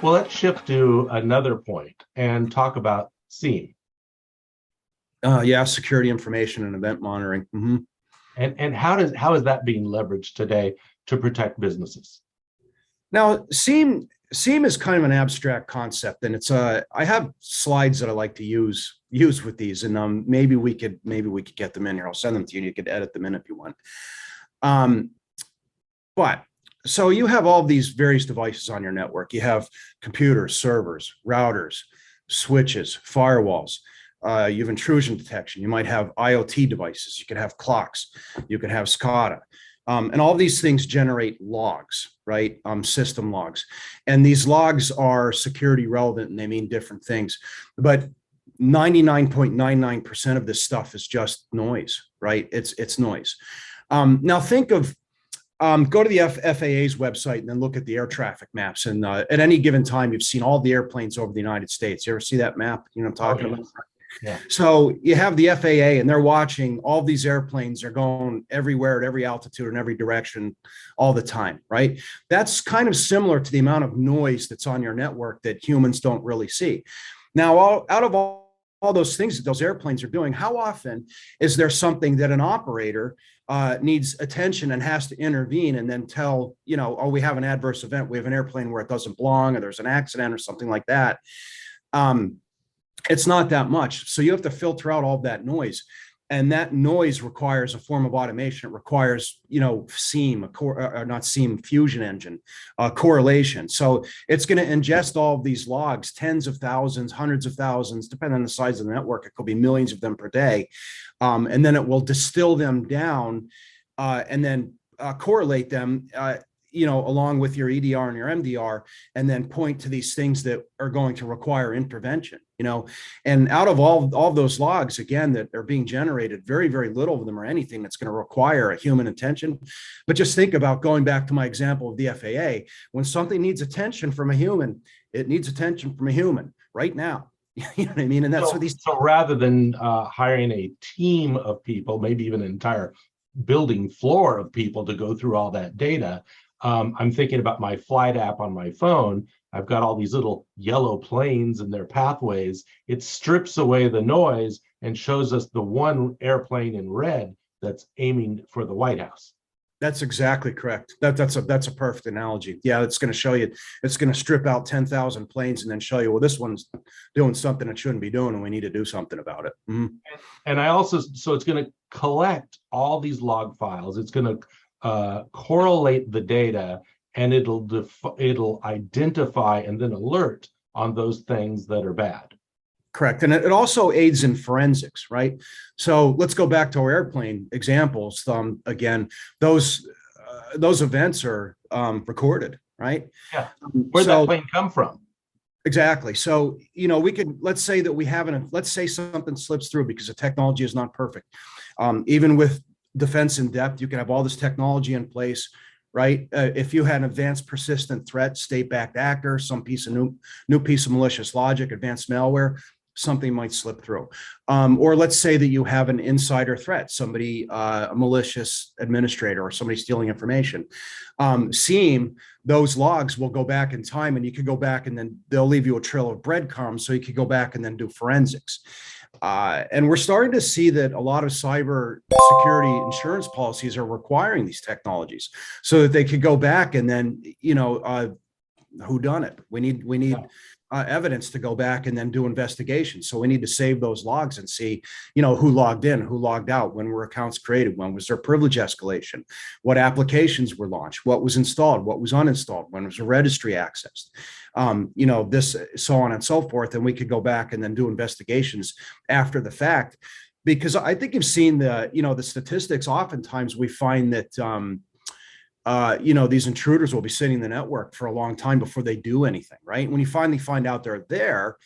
Well, let's shift to another point and talk about SIEM. Yeah, security information and event monitoring. And how is that being leveraged today to protect businesses? Now, SIEM is kind of an abstract concept, and it's I have slides that I like to use with these, and maybe we could get them in here. I'll send them to you. You could edit them in if you want. Um, but so you have all these various devices on your network. You have computers, servers, routers, switches, firewalls. You have intrusion detection. You might have IoT devices. You could have clocks. You could have SCADA. And all these things generate logs, right? System logs. And these logs are security relevant and they mean different things. But 99.99% of this stuff is just noise, right? It's noise. Now think of go to the FAA's website and then look at the air traffic maps. And at any given time, you've seen all the airplanes over the United States. You ever see that map? You know what I'm talking about? Yeah. So you have the FAA and they're watching all these airplanes are going everywhere at every altitude in every direction all the time, right? That's kind of similar to the amount of noise that's on your network that humans don't really see. Now, out of all those things that those airplanes are doing, how often is there something that an operator needs attention and has to intervene and then tell, oh, we have an adverse event, we have an airplane where it doesn't belong, or there's an accident or something like that. It's not that much. So you have to filter out all that noise. And that noise requires a form of automation. It requires, SIEM, not SIEM, fusion engine, correlation. So it's going to ingest all of these logs, tens of thousands, hundreds of thousands, depending on the size of the network. It could be millions of them per day. And then it will distill them down and then correlate them along with your EDR and your MDR, and then point to these things that are going to require intervention, and out of all those logs, again, that are being generated, very, very little of them are anything that's going to require a human attention. But just think about going back to my example of the FAA. When something needs attention from a human, it needs attention from a human right now. You know what I mean? And that's what these. So rather than hiring a team of people, maybe even an entire building floor of people to go through all that data, I'm thinking about my flight app on my phone. I've got all these little yellow planes and their pathways. It strips away the noise and shows us the one airplane in red that's aiming for the White House. That's exactly correct. That's a perfect analogy. Yeah, it's going to show you. It's going to strip out 10,000 planes and then show you, well, this one's doing something it shouldn't be doing, and we need to do something about it. And so it's going to collect all these log files. It's going to correlate the data, and it'll identify and then alert on those things that are bad. Correct. And it also aids in forensics, right? So let's go back to our airplane examples. Again, those events are recorded, right? Yeah. Where'd that plane come from? Exactly. So, we could, let's say something slips through because the technology is not perfect. Even with defense in depth, you can have all this technology in place, right? If you had an advanced persistent threat, state-backed actor, some new piece of malicious logic, advanced malware, something might slip through. Or let's say that you have an insider threat, somebody, a malicious administrator, or somebody stealing information. SIEM, those logs will go back in time, and you could go back and then they'll leave you a trail of breadcrumbs, so you could go back and then do forensics. And we're starting to see that a lot of cyber security insurance policies are requiring these technologies so that they could go back and then, who done it? We need evidence to go back and then do investigations. So we need to save those logs and see, who logged in, who logged out, when were accounts created, when was there privilege escalation, what applications were launched, what was installed, what was uninstalled, when was a registry accessed, this, so on and so forth. And we could go back and then do investigations after the fact, because I think you've seen the statistics. Oftentimes we find that, these intruders will be sitting in the network for a long time before they do anything, right? When you finally find out they're there,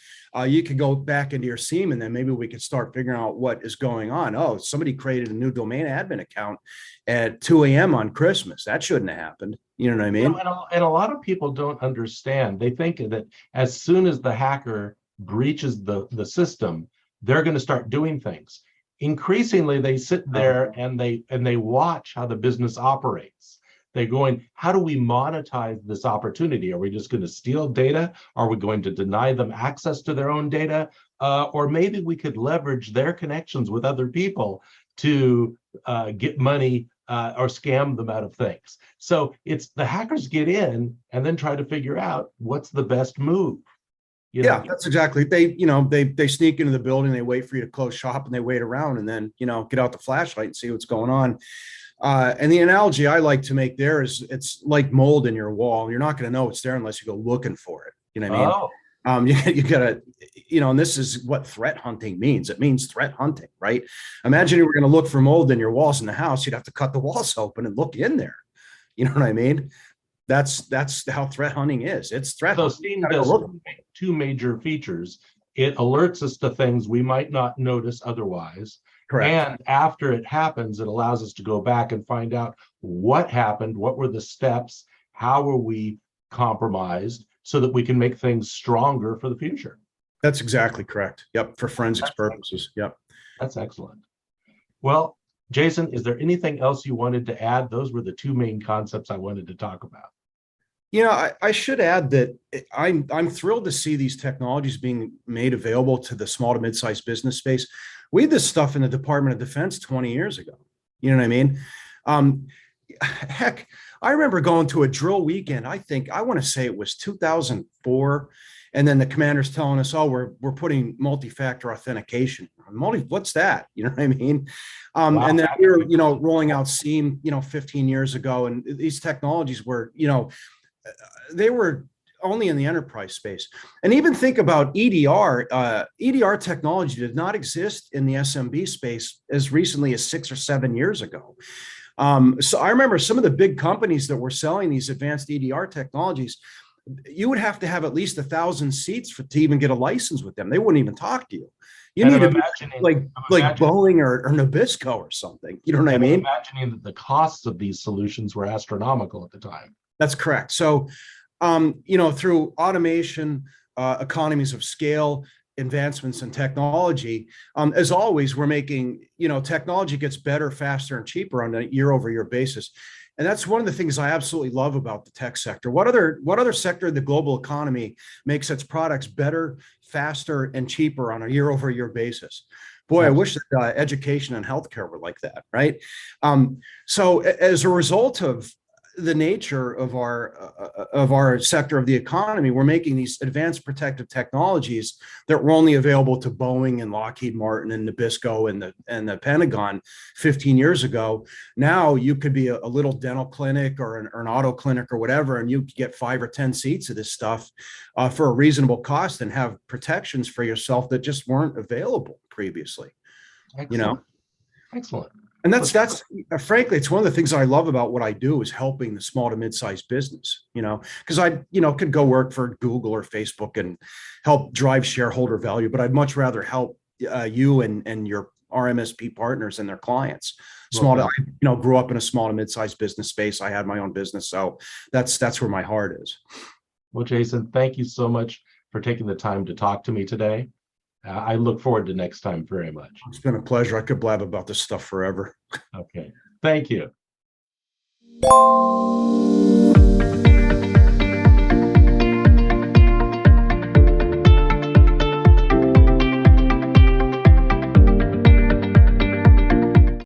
you could go back into your SIEM, and then maybe we could start figuring out what is going on. Oh, somebody created a new domain admin account at 2 a.m. on Christmas. That shouldn't have happened. You know what I mean? And a lot of people don't understand. They think that as soon as the hacker breaches the system, they're going to start doing things. Increasingly, they sit there and they watch how the business operates. They're going, how do we monetize this opportunity? Are we just going to steal data? Are we going to deny them access to their own data? Or maybe we could leverage their connections with other people to get money or scam them out of things. So it's the hackers get in and then try to figure out what's the best move. Yeah, that's exactly. They sneak into the building, they wait for you to close shop, and they wait around, and then get out the flashlight and see what's going on. And the analogy I like to make there is it's like mold in your wall. You're not going to know it's there unless you go looking for it. You know what I mean? You gotta, and this is what threat hunting means. It means threat hunting, right? Imagine you were going to look for mold in your walls in the house. You'd have to cut the walls open and look in there. You know what I mean? That's how threat hunting is. It's threat hunting. So SIEM does two major features. It alerts us to things we might not notice otherwise. Correct. And after it happens, it allows us to go back and find out what happened, what were the steps, how were we compromised, so that we can make things stronger for the future. That's exactly correct. Yep, for forensics purposes. Yep. That's excellent. Well, Jason, is there anything else you wanted to add? Those were the two main concepts I wanted to talk about. I should add that I'm thrilled to see these technologies being made available to the small to mid-sized business space. We had this stuff in the Department of Defense 20 years ago. You know what I mean? Heck, I remember going to a drill weekend. I want to say it was 2004. And then the commander's telling us, oh, we're putting multi-factor authentication. What's that? You know what I mean? Wow. And then we were, rolling out SIEM, 15 years ago. And these technologies were, they were only in the enterprise space. And even think about EDR. EDR technology did not exist in the SMB space as recently as 6 or 7 years ago. So I remember some of the big companies that were selling these advanced EDR technologies, you would have to have at least 1,000 seats to even get a license with them. They wouldn't even talk to you. You need to be like Boeing or Nabisco or something. You know what I mean? Imagining that the costs of these solutions were astronomical at the time. That's correct. So, through automation, economies of scale, advancements in technology, as always, we're making, technology gets better, faster, and cheaper on a year-over-year basis. And that's one of the things I absolutely love about the tech sector. What other sector of the global economy makes its products better, faster, and cheaper on a year-over-year basis? Boy, I wish that education and healthcare were like that, right? So as a result of the nature of our sector of the economy, we're making these advanced protective technologies that were only available to Boeing and Lockheed Martin and Nabisco and the Pentagon 15 years ago. Now you could be a little dental clinic or an auto clinic or whatever, and you get 5 or 10 seats of this stuff for a reasonable cost and have protections for yourself that just weren't available previously. Excellent. Excellent. And that's frankly, it's one of the things I love about what I do is helping the small to mid-sized business, because I, could go work for Google or Facebook and help drive shareholder value, but I'd much rather help you and your RMSP partners and their clients. I grew up in a small to mid-sized business space. I had my own business. So that's where my heart is. Well, Jason, thank you so much for taking the time to talk to me today. I look forward to next time very much. It's been a pleasure. I could blab about this stuff forever. Okay. Thank you.